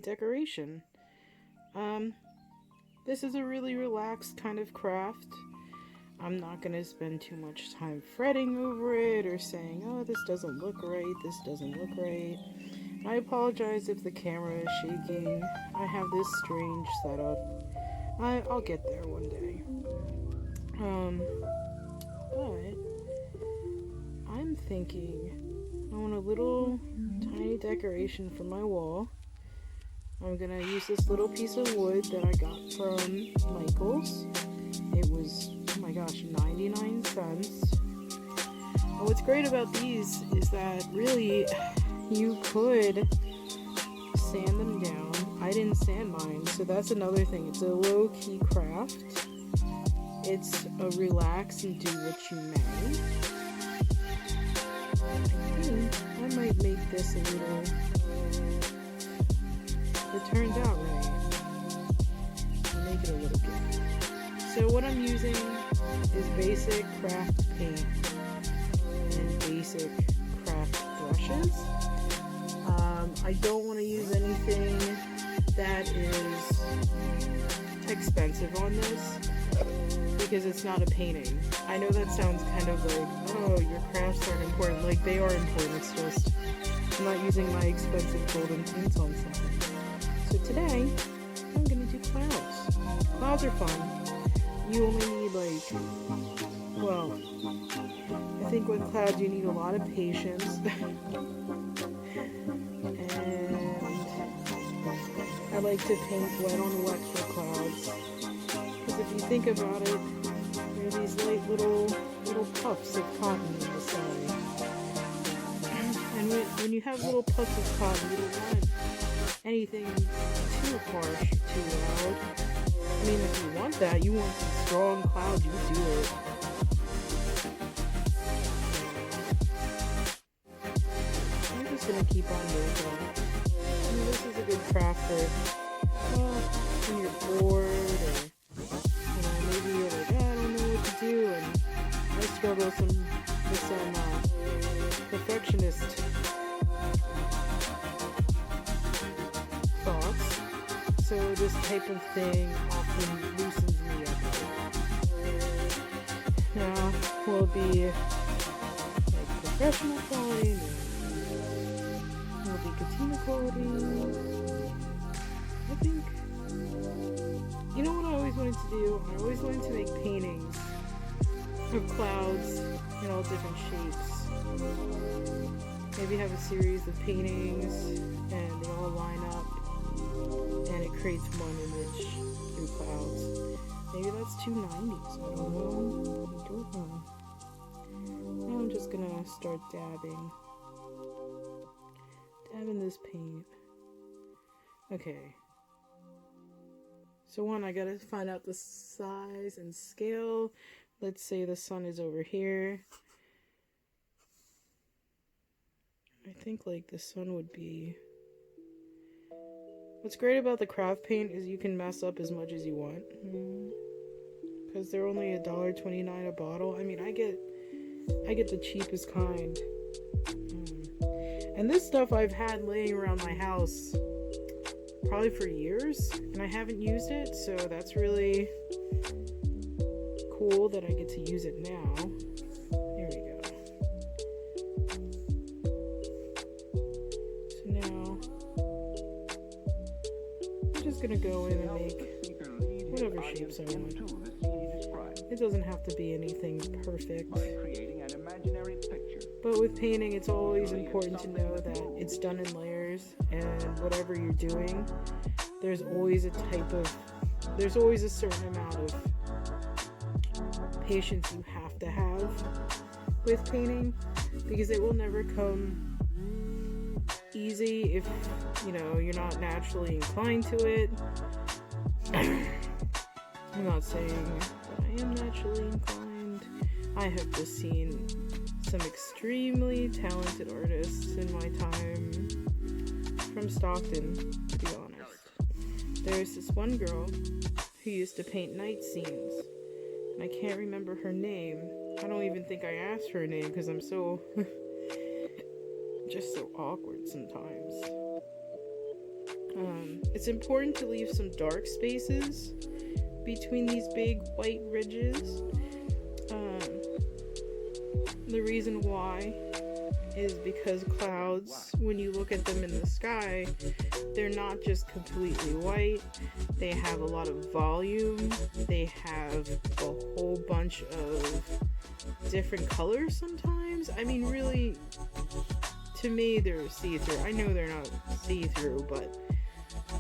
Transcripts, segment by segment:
decoration. This is a really relaxed kind of craft. I'm not gonna spend too much time fretting over it or saying, oh, this doesn't look right, this doesn't look right. I apologize if the camera is shaking. I have this strange setup. I'll get there one day. But I'm thinking I want a little tiny decoration for my wall. I'm gonna use this little piece of wood that I got from Michael's. It was, oh my gosh, 99 cents. And what's great about these is that really you could sand them down. I didn't sand mine, so that's another thing. It's a low-key craft. It's a relax and do what you may. I think I might make this a little... It turned out right. I'll make it a little bit. So what I'm using is basic craft paint and basic craft brushes. I don't want to use anything that is expensive on this because it's not a painting. I know that sounds kind of like, oh, your crafts aren't important. Like, they are important. It's just I'm not using my expensive golden paints on something. So today, I'm going to do clouds. Clouds are fun. You only need well, I think with clouds you need a lot of patience. And I like to paint wet on wet for clouds. Because if you think about it, there are these light little puffs of cotton in the sky. And when you have little puffs of cotton, you don't want anything too harsh or too loud. I mean, if you want that, you want some strong clouds, you do it. I'm just gonna keep on working. I mean, this is a good craft for, well, when you're bored or, maybe you're like, I don't know what to do, and I struggle with some perfectionist thoughts. So this type of thing often loosens me up. Now, will it be like professional quality? Will it be Katina quality? I think, you know what I always wanted to do? I always wanted to make paintings of clouds in all different shapes. Maybe have a series of paintings and they all line up. And it creates one image through clouds. Maybe that's too 90s. I don't know. Now I'm just gonna start dabbing. Dabbing this paint. Okay. So I gotta find out the size and scale. Let's say the sun is over here. I think the sun would be... What's great about the craft paint is you can mess up as much as you want. Because they're only $1.29 a bottle. I mean, I get the cheapest kind. And this stuff I've had laying around my house probably for years. And I haven't used it. So that's really cool that I get to use it now. Here we go. So now... I'm just gonna go in and make whatever shapes I want. It doesn't have to be anything perfect. But with painting, it's always important to know that it's done in layers, and whatever you're doing, there's always a certain amount of patience you have to have with painting, because it will never come easy if you're not naturally inclined to it. I'm not saying that I am naturally inclined. I have just seen some extremely talented artists in my time from Stockton, to be honest. There's this one girl who used to paint night scenes, and I can't remember her name. I don't even think I asked her name because I'm so just so awkward sometimes. It's important to leave some dark spaces between these big white ridges. The reason why is because clouds, when you look at them in the sky, they're not just completely white. They have a lot of volume. They have a whole bunch of different colors sometimes. I mean, really, to me, they're see-through. I know they're not see-through, but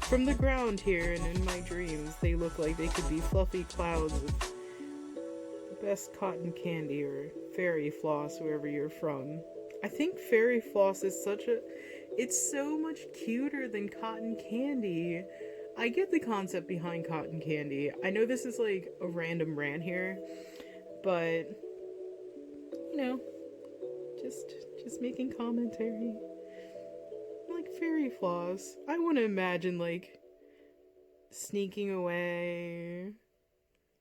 from the ground here and in my dreams, they look like they could be fluffy clouds of the best cotton candy or fairy floss, wherever you're from. I think fairy floss is it's so much cuter than cotton candy. I get the concept behind cotton candy. I know this is like a random rant here, but you know, just making commentary. Like fairy floss, I want to imagine like sneaking away,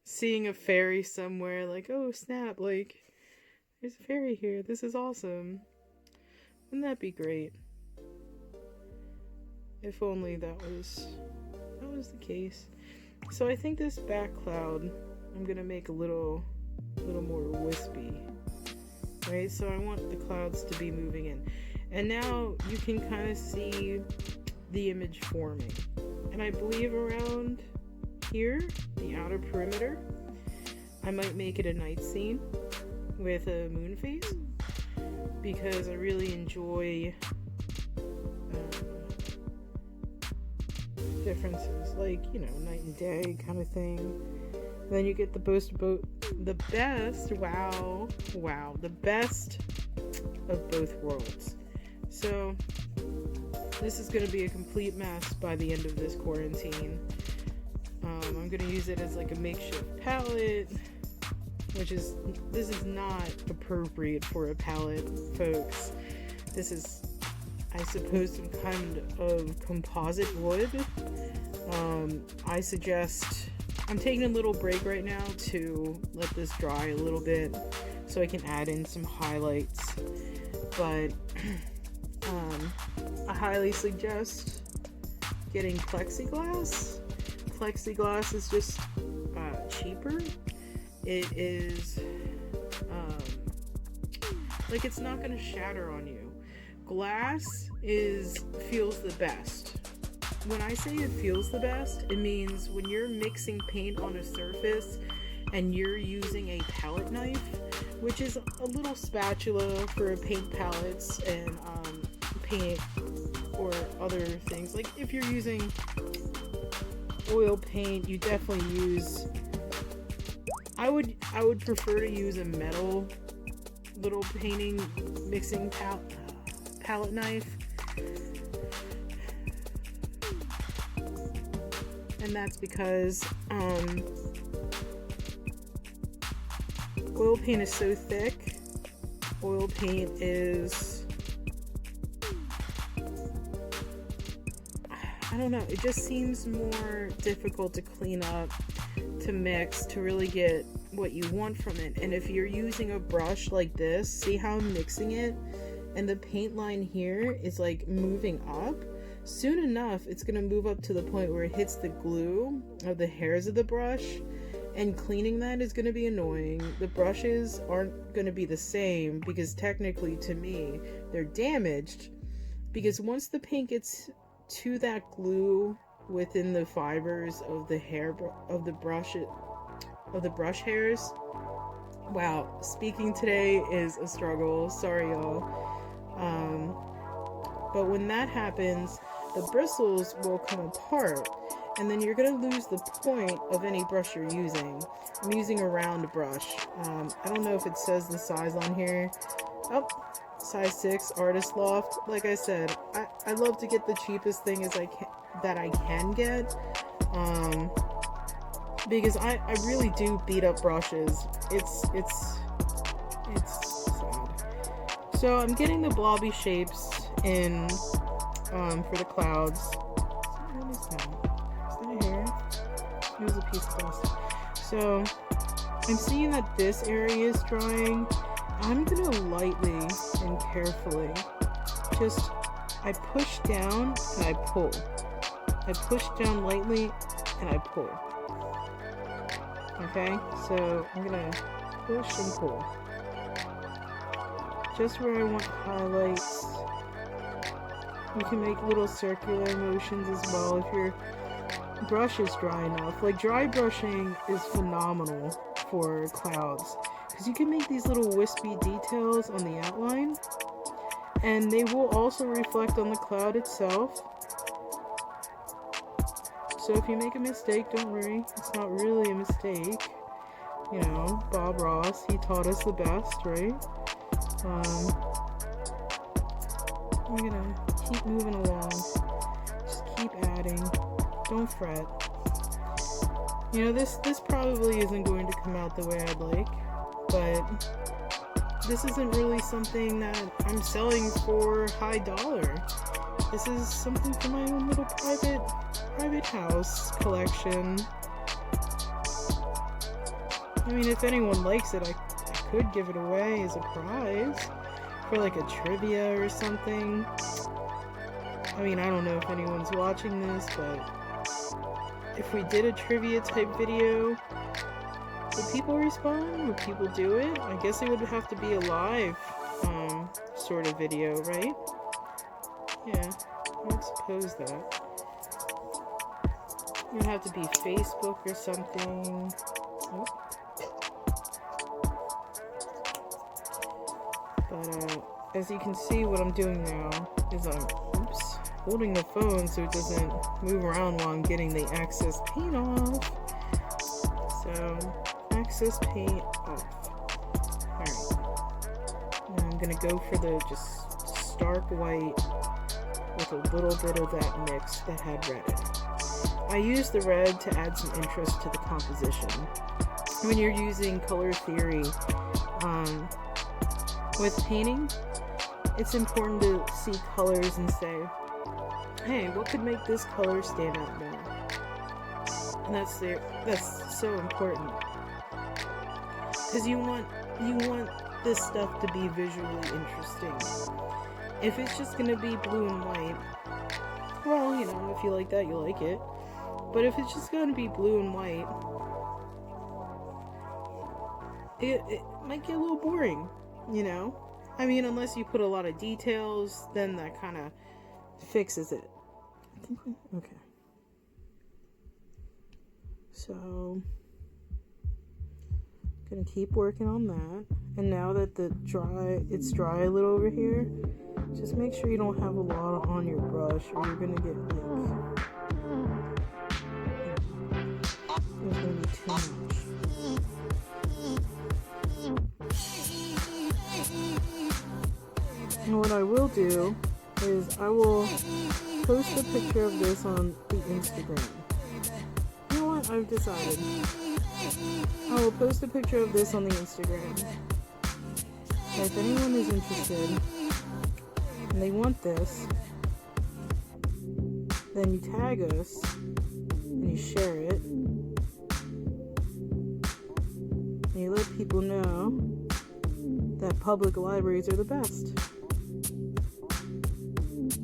seeing a fairy somewhere, like, oh snap, like there's a fairy here, this is awesome. Wouldn't that be great? If only that was the case. So I think this back cloud I'm gonna make a little more wispy. Right, so I want the clouds to be moving in. And now you can kind of see the image forming. And I believe around here, the outer perimeter, I might make it a night scene with a moon phase, because I really enjoy differences, like, you know, night and day kind of thing. Then you get the best of both worlds. So this is going to be a complete mess by the end of this quarantine. I'm going to use it as like a makeshift palette, this is not appropriate for a palette, folks. This is, I suppose, some kind of composite wood. I suggest, I'm taking a little break right now to let this dry a little bit so I can add in some highlights, but I highly suggest getting plexiglass. Plexiglass is just cheaper. It is like, it's not going to shatter on you. Glass feels the best. When I say it feels the best, it means when you're mixing paint on a surface and you're using a palette knife, which is a little spatula for paint palettes and paint or other things. Like if you're using oil paint, you definitely use, I would prefer to use a metal little painting mixing palette knife. And that's because oil paint is so thick. Oil paint is, I don't know, it just seems more difficult to clean up, to mix, to really get what you want from it. And if you're using a brush like this, see how I'm mixing it? And the paint line here is like moving up. Soon enough, it's going to move up to the point where it hits the glue of the hairs of the brush, and cleaning that is going to be annoying. The brushes aren't going to be the same because technically, to me, they're damaged, because once the paint gets to that glue within the fibers of the hair of the brush hairs. Wow, speaking today is a struggle. Sorry, y'all. But when that happens, the bristles will come apart, and then you're going to lose the point of any brush you're using. I'm using a round brush. I don't know if it says the size on here. Oh, size 6, Artist Loft. Like I said, I love to get the cheapest thing that I can get, because I really do beat up brushes. It's sad. So I'm getting the blobby shapes in for the clouds. What is that? Is that a hair? It was a piece of plastic. So I'm seeing that this area is drying. I'm gonna lightly and carefully I push down and I pull. I push down lightly and I pull. Okay, so I'm gonna push and pull. Just where I want highlights. You can make little circular motions as well if your brush is dry enough. Like, dry brushing is phenomenal for clouds because you can make these little wispy details on the outline, and they will also reflect on the cloud itself. So if you make a mistake, don't worry, it's not really a mistake. You know, Bob Ross, he taught us the best, right? I'm gonna keep moving along, just keep adding, don't fret. You know, this probably isn't going to come out the way I'd like, but this isn't really something that I'm selling for high dollar. This is something for my own little private house collection. I mean, if anyone likes it, I could give it away as a prize for like a trivia or something. I mean, I don't know if anyone's watching this, but if we did a trivia type video, would people respond? Would people do it? I guess it would have to be a live sort of video, right? Yeah, I would suppose that. It would have to be Facebook or something. Oh. But as you can see, what I'm doing now is I'm holding the phone so it doesn't move around while I'm getting the excess paint off. So, excess paint off. Alright. Now I'm gonna go for the just stark white with a little bit of that mix that had red in it. I use the red to add some interest to the composition. When you're using color theory with painting, it's important to see colors and say, hey, what could make this color stand out more? And that's so important, because you want this stuff to be visually interesting. If it's just gonna be blue and white, well, you know, if you like that, you like it. But if it's just gonna be blue and white, it might get a little boring, you know? I mean, unless you put a lot of details, then that kind of fixes it. Okay. So, gonna keep working on that. And now that it's dry a little over here, just make sure you don't have a lot on your brush, or you're gonna get like, there's gonna be too much. And what I will do is I will post a picture of this on the Instagram. You know what? I've decided. I will post a picture of this on the Instagram. And if anyone is interested and they want this, then you tag us and you share it. And you let people know that public libraries are the best.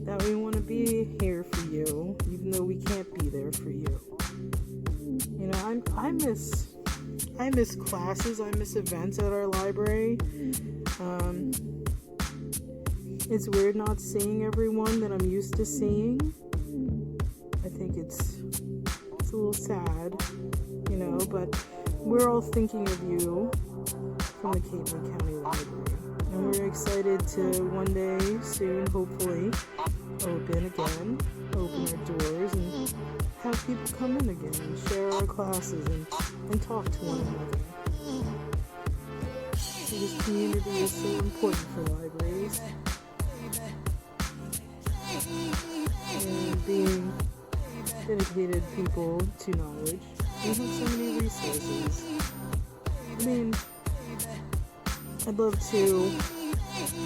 That we want to be here for you, even though we can't be there for you. You know, I miss classes, I miss events at our library. It's weird not seeing everyone that I'm used to seeing. I think it's a little sad, you know, but we're all thinking of you from the Caitlin County Library. And we're excited to one day soon, hopefully, open our doors, and have people come in again and share our classes and talk to one another. This community is so important for libraries. And being dedicated people to knowledge, we have so many resources. I mean, I'd love to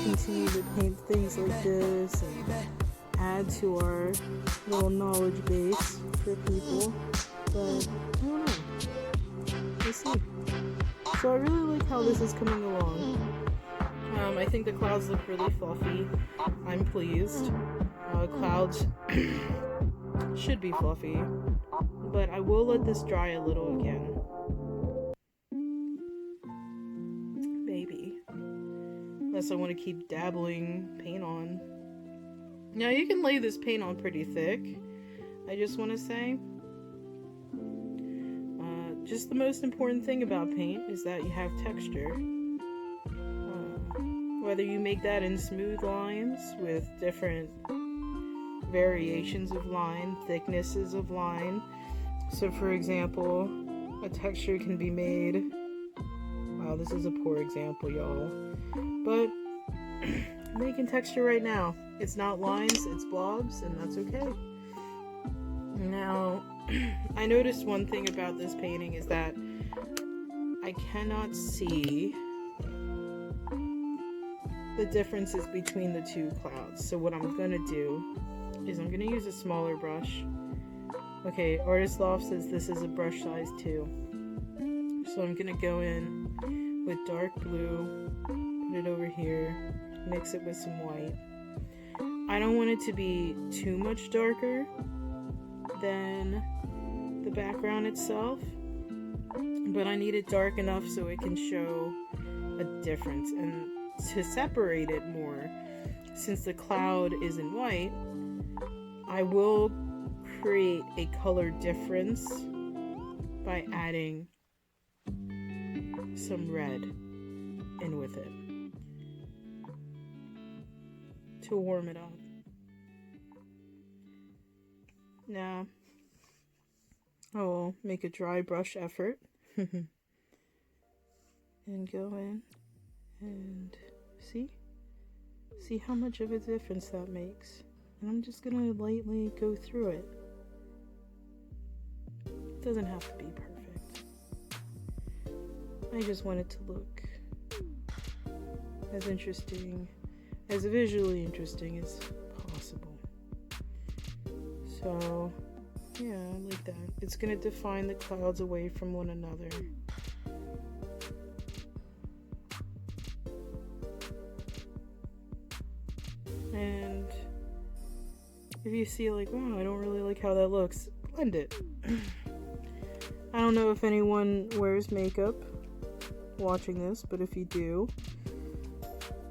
continue to paint things like this and add to our little knowledge base for people, but I don't know. We'll see. So I really like how this is coming along. I think the clouds look really fluffy. I'm pleased. Clouds Should be fluffy. But I will let this dry a little again. Maybe. Unless I want to keep dabbling paint on. Now you can lay this paint on pretty thick. I just want to say. Just the most important thing about paint is that you have texture. Whether you make that in smooth lines with different variations of line, thicknesses of line. So for example, a texture can be made, wow, this is a poor example, y'all, but I'm making texture right now. It's not lines, it's blobs, and that's okay. Now, I noticed one thing about this painting is that I cannot see the differences between the two clouds. So what I'm gonna do is I'm gonna use a smaller brush. Okay, Artist Loft says this is a brush size 2. So I'm gonna go in with dark blue, put it over here, mix it with some white. I don't want it to be too much darker than the background itself, but I need it dark enough so it can show a difference. And to separate it more, since the cloud is in white, I will create a color difference by adding some red in with it to warm it up. Now, I will make a dry brush effort and go in and see how much of a difference that makes. And I'm just gonna lightly go through it. It doesn't have to be perfect. I just want it to look as interesting, as visually interesting as possible. So, yeah, I like that. It's gonna define the clouds away from one another. And if you see like, wow, I don't really like how that looks, blend it. I don't know if anyone wears makeup watching this, but if you do,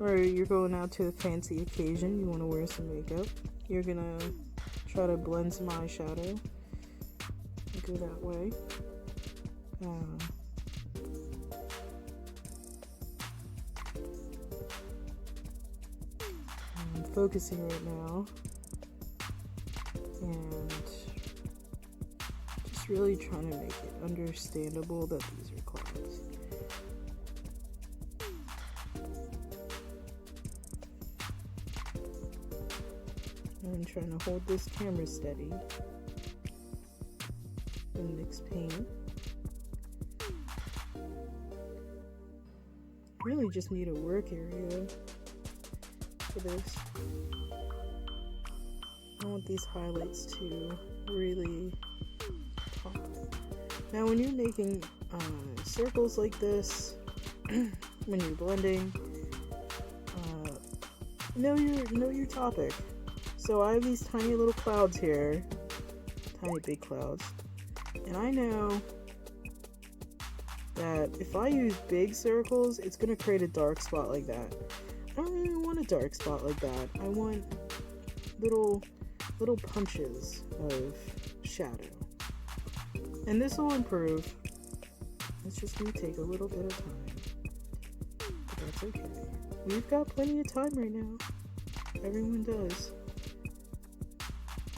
or you're going out to a fancy occasion, you want to wear some makeup, you're gonna try to blend some eyeshadow. Go that way. I'm focusing right now, and just really trying to make it understandable that these are clouds. I'm trying to hold this camera steady and mix paint. Really just need a work area for this. I want these highlights to really pop. Now when you're making circles like this, when you're blending, know your topic. So I have these tiny little clouds here, tiny big clouds, and I know that if I use big circles, it's going to create a dark spot like that. I don't really want a dark spot like that. I want little punches of shadow. And this will improve. It's just going to take a little bit of time. But that's okay. We've got plenty of time right now. Everyone does.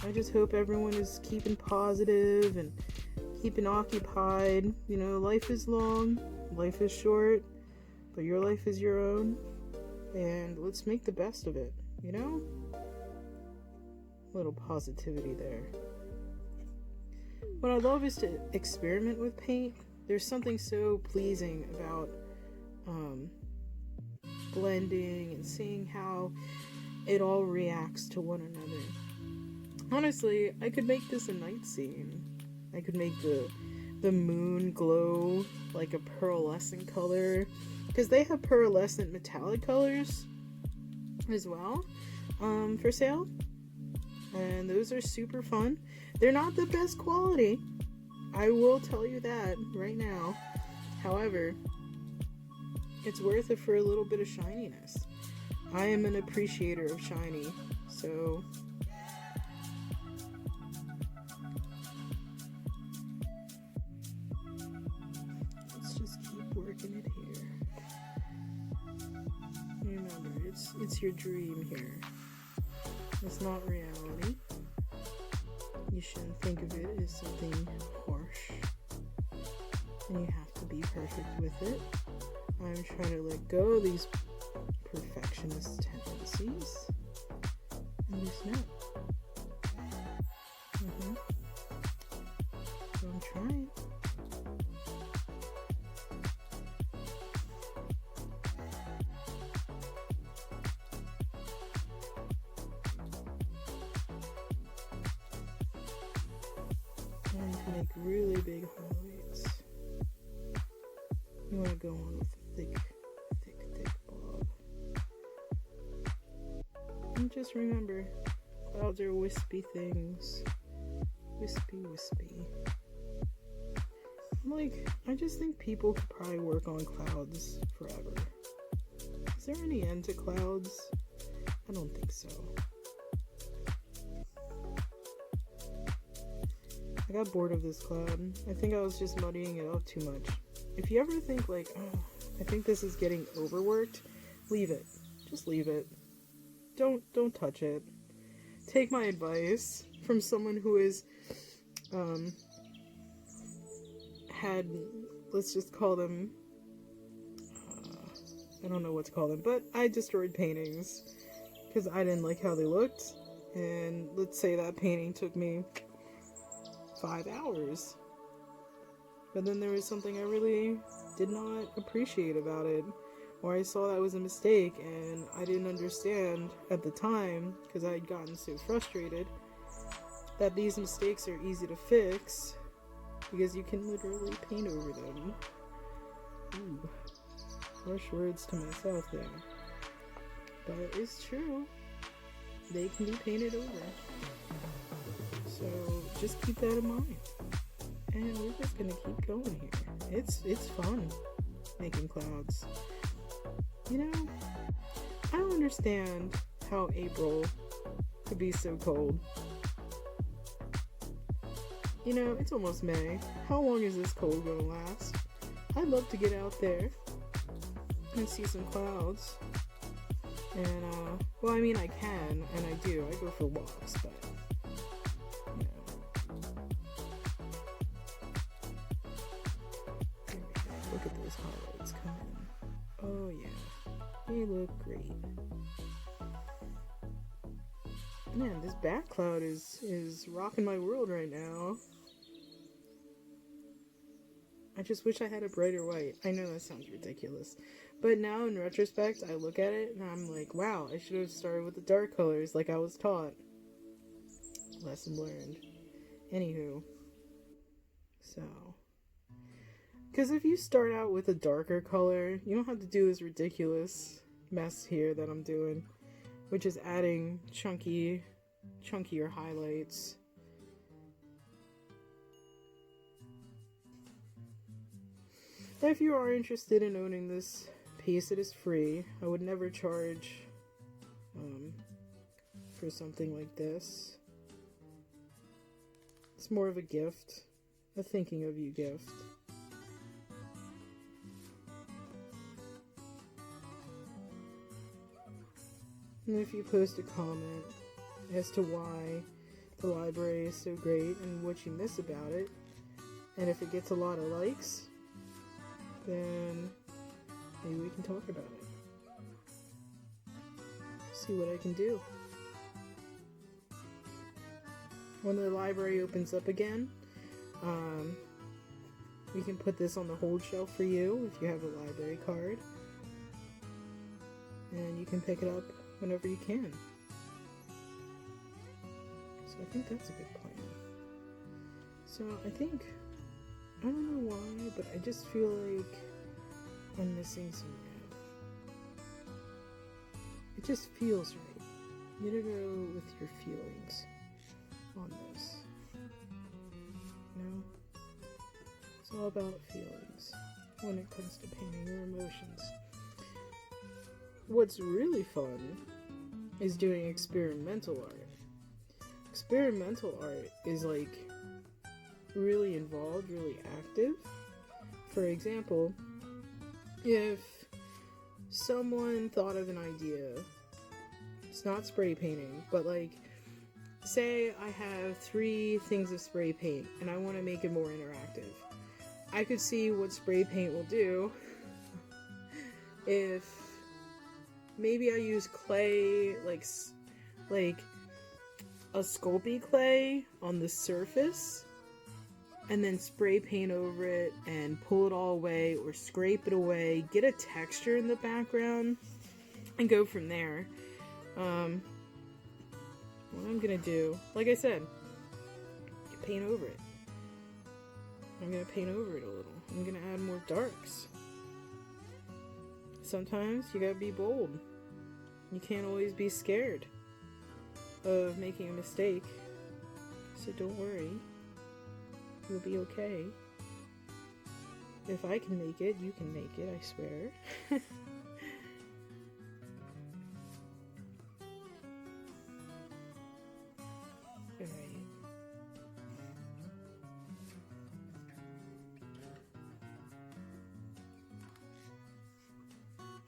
I just hope everyone is keeping positive and keeping occupied. You know, life is long, life is short, but your life is your own, and let's make the best of it, you know? A little positivity there. What I love is to experiment with paint. There's something so pleasing about blending and seeing how it all reacts to one another. Honestly, I could make this a night scene. I could make the moon glow like a pearlescent color, because they have pearlescent metallic colors as well for sale. and those are super fun. They're not the best quality, I will tell you that right now. However, it's worth it for a little bit of shininess. I am an appreciator of shiny, so let's just keep working it here. Remember, it's your dream here. It's not reality. You shouldn't think of it as something harsh, and you have to be perfect with it. I'm trying to let go of these perfectionist tendencies and loosen up. So I'm trying. And to make really big highlights, you want to go on with a thick blob. And just remember, clouds are wispy things. Wispy. I just think people could probably work on clouds forever. Is there any end to clouds? I don't think so. I got bored of this cloud. I think I was just muddying it up too much. If you ever think like, oh, I think this is getting overworked, leave it. Just leave it. Don't touch it. Take my advice from someone who is had, let's just call them, I don't know what to call them, but I destroyed paintings because I didn't like how they looked. And let's say that painting took me 5 hours. But then there was something I really did not appreciate about it, or I saw that was a mistake and I didn't understand at the time because I had gotten so frustrated that these mistakes are easy to fix because you can literally paint over them. Ooh, harsh words to myself there. But it's true. They can be painted over. So just keep that in mind. And we're just gonna keep going here. It's fun making clouds. You know, I don't understand how April could be so cold. You know, it's almost May. How long is this cold gonna last? I'd love to get out there and see some clouds. And, well, I mean, I can, and I do. I go for walks, but, you know. Look at those highlights come in. Oh, yeah. They look great. Man, this back cloud is rocking my world right now. I just wish I had a brighter white. I know that sounds ridiculous. But now, in retrospect, I look at it and I'm like, wow, I should have started with the dark colors like I was taught. Lesson learned. Anywho. So. Because if you start out with a darker color, you don't have to do this ridiculous mess here that I'm doing, which is adding chunkier highlights. If you are interested in owning this piece, it is free. I would never charge for something like this. It's more of a gift, a thinking of you gift. And if you post a comment as to why the library is so great and what you miss about it, and if it gets a lot of likes, then maybe we can talk about it. See what I can do. When the library opens up again, we can put this on the hold shelf for you if you have a library card. And you can pick it up whenever you can. So I think that's a good plan. So I don't know why, but I just feel like I'm missing some red. It just feels right. You gotta go with your feelings. on this. You know? It's all about feelings when it comes to painting your emotions. What's really fun is doing experimental art. Experimental art is like really involved, really active. For example, if someone thought of an idea, it's not spray painting, but like, say I have 3 things of spray paint and I want to make it more interactive. I could see what spray paint will do if maybe I use clay, like a Sculpey clay on the surface, and then spray paint over it and pull it all away or scrape it away, get a texture in the background, and go from there. What I'm gonna do, like I said, paint over it. I'm gonna paint over it a little. I'm gonna add more darks. Sometimes you gotta be bold. You can't always be scared of making a mistake. So don't worry. You'll be okay. If I can make it, you can make it, I swear. Alright.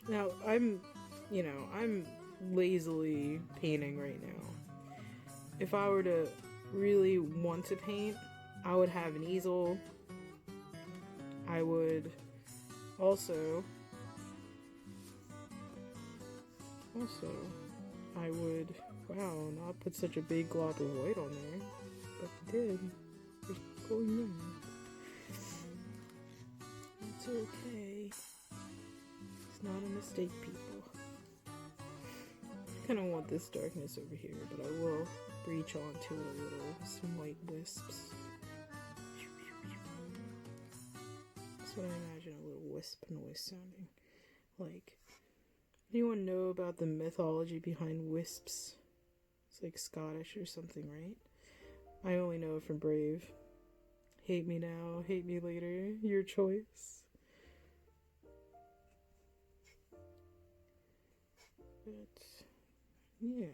Now, I'm lazily painting right now. If I were to really want to paint, I would have an easel. I would also I would, wow, not put such a big glob of white on there, but I did. It's going there. It's okay. It's not a mistake, people. I kind of want this darkness over here, but I will reach onto it a little with some white wisps. That's what I imagine a little wisp noise sounding like. Anyone know about the mythology behind wisps? It's like Scottish or something, right? I only know it from Brave. Hate me now, hate me later, your choice. But, yeah.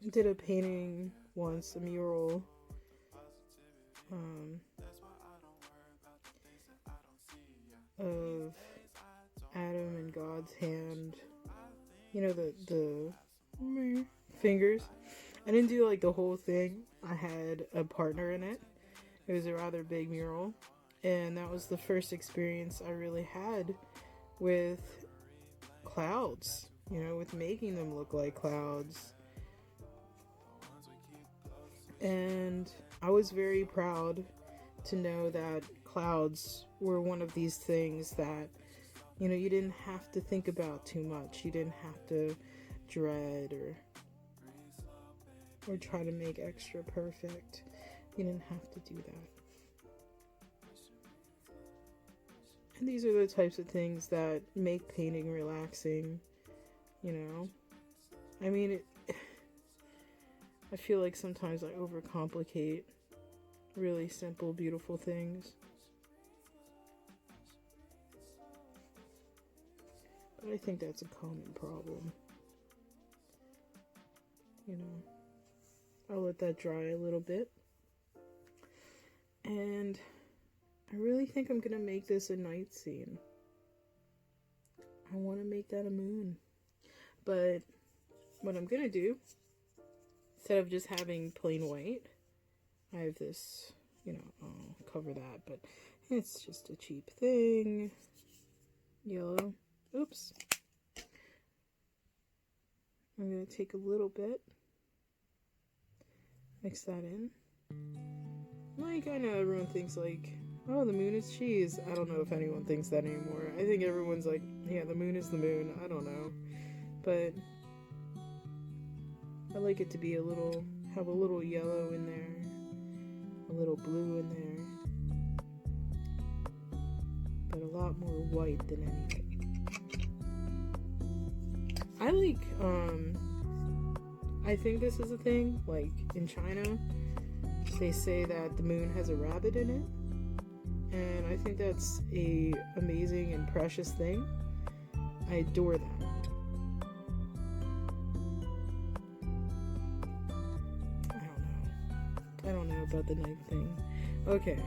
I did a painting once, a mural, of Adam and God's hand. You know, the fingers. I didn't do like the whole thing. I had a partner in it. It was a rather big mural, and that was the first experience I really had with clouds, with making them look like clouds. And I was very proud to know that clouds were one of these things that, you didn't have to think about too much. You didn't have to dread or try to make extra perfect. You didn't have to do that. And these are the types of things that make painting relaxing, I mean, I feel like sometimes I overcomplicate really simple, beautiful things. But I think that's a common problem. I'll let that dry a little bit. And I really think I'm gonna make this a night scene. I want to make that a moon. But what I'm gonna do, instead of just having plain white, I have this, I'll cover that, but it's just a cheap thing. Yellow. Oops. I'm going to take a little bit, mix that in. Like, I know everyone thinks like, oh, the moon is cheese. I don't know if anyone thinks that anymore. I think everyone's like, yeah, the moon is the moon. I don't know. But I like it to be have a little yellow in there, a little blue in there. but a lot more white than anything. I like, I think this is a thing, like in China, they say that the moon has a rabbit in it, and I think that's a amazing and precious thing. I adore that. I don't know about the night thing. Okay,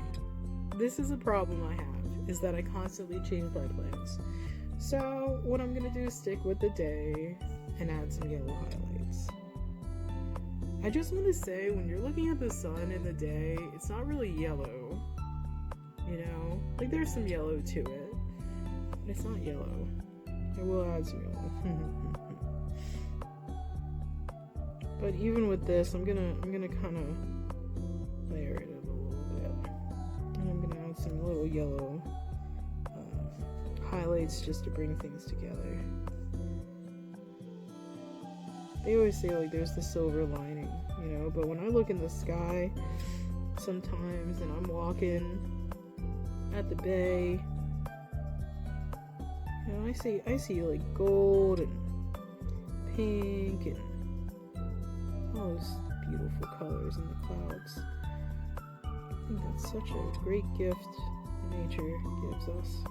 this is a problem I have, is that I constantly change my plans. So what I'm gonna do is stick with the day and add some yellow highlights. I just want to say, when you're looking at the sun in the day, it's not really yellow, you know? Like, there's some yellow to it, but it's not yellow. I will add some yellow. But even with this, I'm gonna kind of layer it a little bit, and I'm gonna add some little yellow highlights just to bring things together. They always say, like, there's the silver lining, you know, but when I look in the sky sometimes and I'm walking at the bay, you know, I see like gold and pink and all those beautiful colors in the clouds. I think that's such a great gift nature gives us.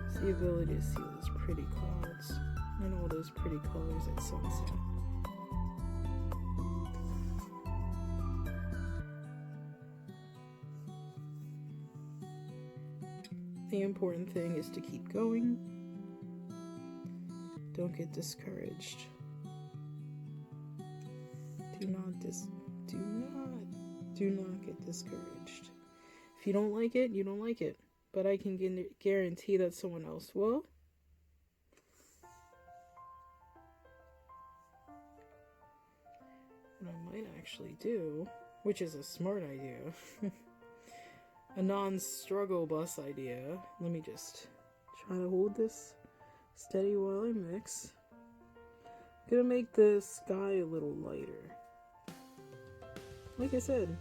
It's the ability to see those pretty clouds and all those pretty colors at sunset. The important thing is to keep going. Don't get discouraged. Do not get discouraged. If you don't like it, you don't like it. But I can guarantee that someone else will. What I might actually do, which is a smart idea, a non-struggle bus idea. Let me just try to hold this steady while I mix. I'm gonna make the sky a little lighter. Like I said,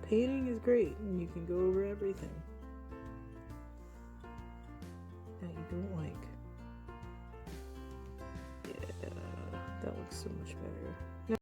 painting is great and you can go over everything that you don't like. Yeah, that looks so much better.